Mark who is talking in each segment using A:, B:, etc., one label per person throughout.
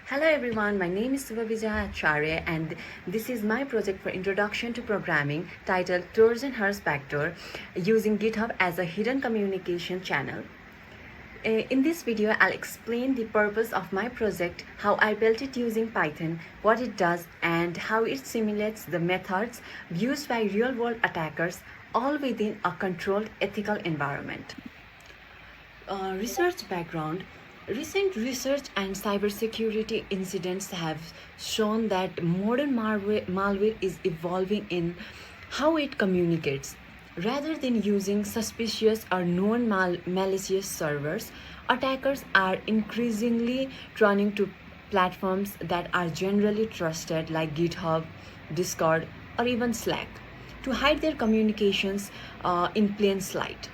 A: Hello everyone, my name is Subhavijaya Acharya and this is my project for Introduction to Programming titled Trojan Horse Backdoor using GitHub as a hidden communication channel. In this video, I'll explain the purpose of my project, how I built it using Python, what it does, and how it simulates the methods used by real-world attackers, all within a controlled ethical environment. Research background. Recent research and cybersecurity incidents have shown that modern malware is evolving in how it communicates. Rather than using suspicious or known malicious servers, attackers are increasingly turning to platforms that are generally trusted like GitHub, Discord, or even Slack to hide their communications in plain sight.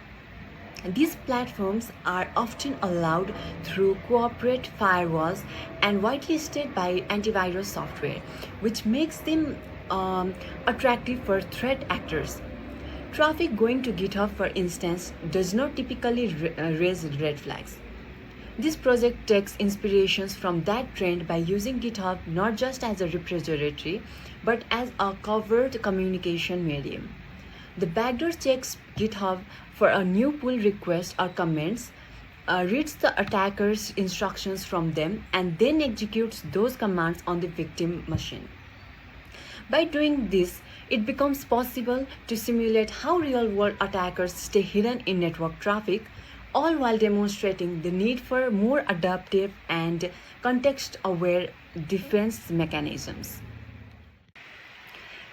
A: These platforms are often allowed through corporate firewalls and whitelisted by antivirus software, which makes them attractive for threat actors. Traffic going to GitHub, for instance, does not typically raise red flags. This project takes inspirations from that trend by using GitHub not just as a repository, but as a covert communication medium. The backdoor checks GitHub for a new pull request or comments, reads the attacker's instructions from them, and then executes those commands on the victim machine. By doing this, it becomes possible to simulate how real-world attackers stay hidden in network traffic, all while demonstrating the need for more adaptive and context-aware defense mechanisms.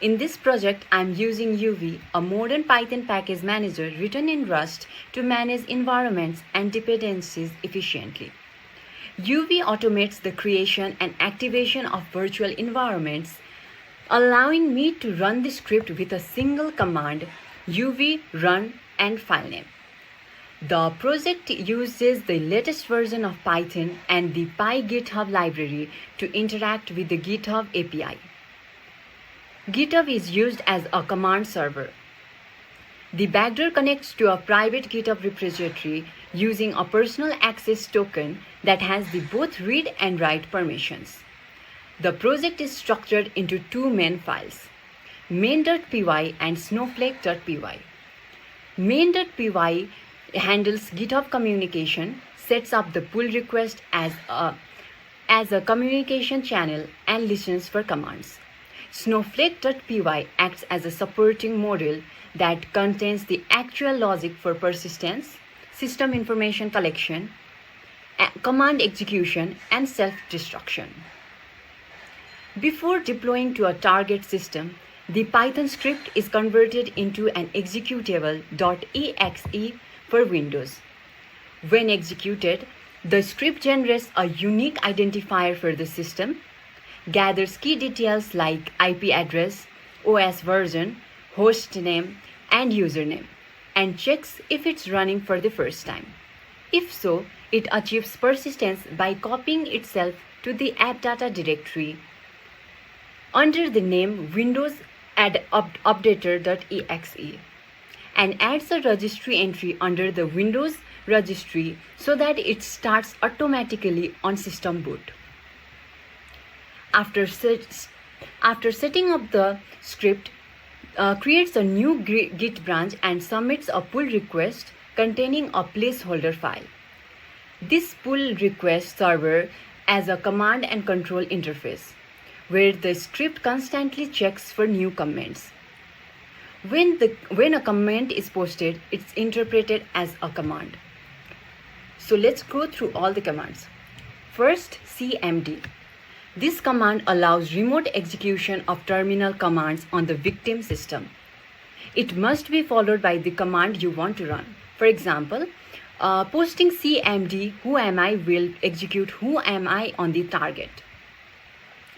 A: In this project, I'm using UV, a modern Python package manager written in Rust to manage environments and dependencies efficiently. UV automates the creation and activation of virtual environments, allowing me to run the script with a single command, UV run and file name. The project uses the latest version of Python and the PyGitHub library to interact with the GitHub API. GitHub is used as a command server. The backdoor connects to a private GitHub repository using a personal access token that has the both read and write permissions. The project is structured into two main files, main.py and snowflake.py. Main.py handles GitHub communication, sets up the pull request as a communication channel, and listens for commands. Snowflake.py acts as a supporting module that contains the actual logic for persistence, system information collection, command execution, and self-destruction. Before deploying to a target system, the Python script is converted into an executable .exe for Windows. When executed, the script generates a unique identifier for the system, gathers key details like IP address, OS version, host name, and username, and checks if it's running for the first time. If so, it achieves persistence by copying itself to the AppData directory under the name Windows updater.exe and adds a registry entry under the Windows registry so that it starts automatically on system boot. After setting up the script, creates a new Git branch and submits a pull request containing a placeholder file. This pull request serves as a command and control interface, where the script constantly checks for new comments. When a comment is posted, it's interpreted as a command. So let's go through all the commands. First, cmd. This command allows remote execution of terminal commands on the victim system. It must be followed by the command you want to run. For example, posting cmd whoami will execute whoami on the target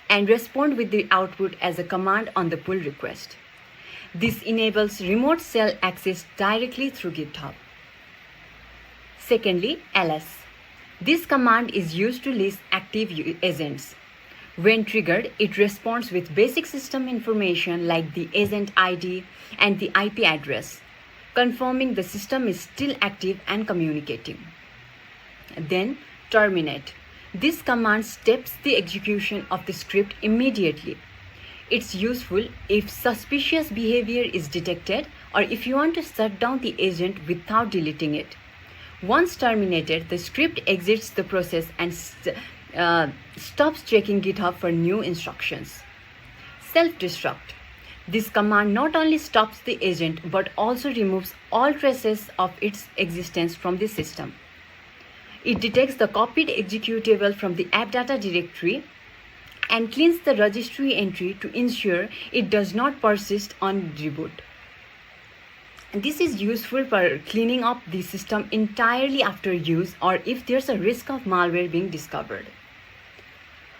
A: and respond with the output as a command on the pull request. This enables remote cell access directly through GitHub. Secondly, ls. This command is used to list active agents. When triggered, it responds with basic system information like the agent ID and the IP address, confirming the system is still active and communicating. Then terminate. This command stops the execution of the script immediately. It's useful if suspicious behavior is detected or if you want to shut down the agent without deleting it. Once terminated, the script exits the process and stops checking GitHub for new instructions. Self-destruct. This command not only stops the agent but also removes all traces of its existence from the system. It detects the copied executable from the app data directory and cleans the registry entry to ensure it does not persist on reboot. This is useful for cleaning up the system entirely after use or if there's a risk of malware being discovered.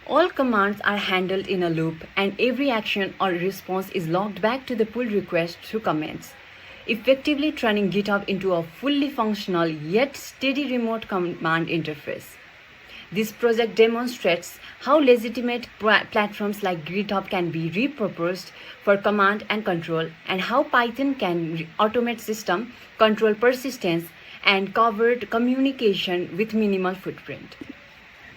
A: All commands are handled in a loop and every action or response is logged back to the pull request through comments, effectively turning GitHub into a fully functional yet steady remote command interface. This project demonstrates how legitimate platforms like GitHub can be repurposed for command and control and how Python can automate system, control persistence, and covered communication with minimal footprint.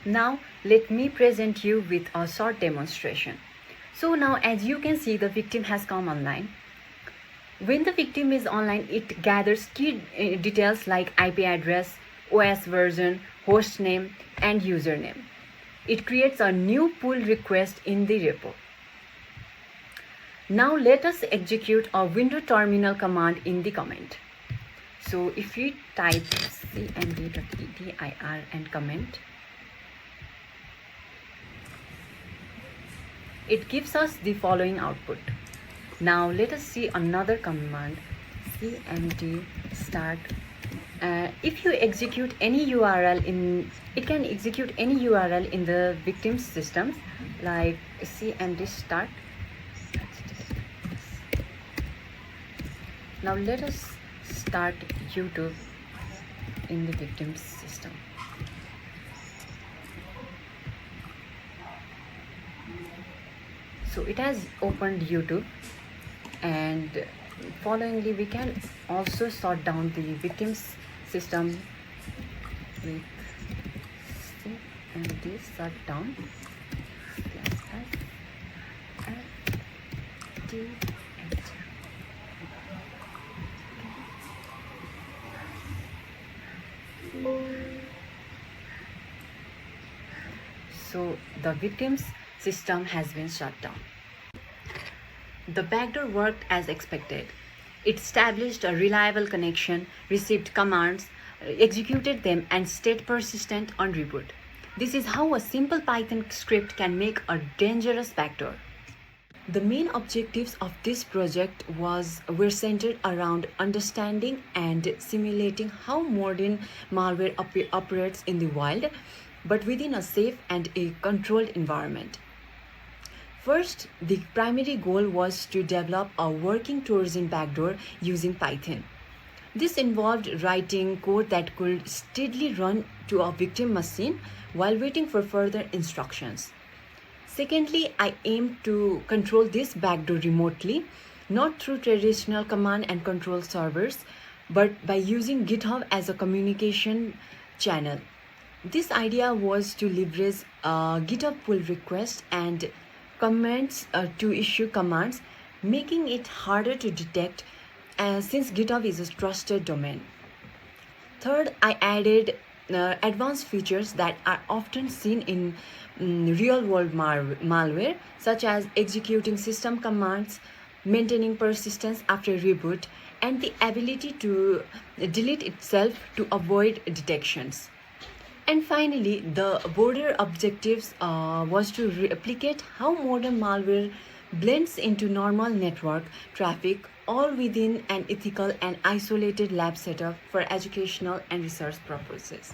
A: Now, let me present you with a short demonstration. So now, as you can see, the victim has come online. When the victim is online, it gathers key details like IP address, OS version, host name, and username. It creates a new pull request in the repo. Now let us execute a window terminal command in the comment. So if we type cmd.edir and comment, it gives us the following output. Now let us see another command, cmd start. If you execute any URL it can execute any URL in the victim's systems like cmd start. Now let us start YouTube in the victim's system. So it has opened YouTube, and followingly we can also sort down the victim's system with cmd shutdown +f So the victim's system has been shut down. The backdoor worked as expected. It established a reliable connection, received commands, executed them, and stayed persistent on reboot. This is how a simple Python script can make a dangerous backdoor. The main objectives of this project were centered around understanding and simulating how modern malware operates in the wild, but within a safe and a controlled environment. First, the primary goal was to develop a working Trojan backdoor using Python. This involved writing code that could steadily run to a victim machine while waiting for further instructions. Secondly, I aimed to control this backdoor remotely, not through traditional command and control servers, but by using GitHub as a communication channel. This idea was to leverage GitHub pull requests and comments to issue commands, making it harder to detect since GitHub is a trusted domain. Third, I added advanced features that are often seen in real-world malware, such as executing system commands, maintaining persistence after reboot, and the ability to delete itself to avoid detections. And finally, the broader objectives was to replicate how modern malware blends into normal network traffic, all within an ethical and isolated lab setup for educational and research purposes.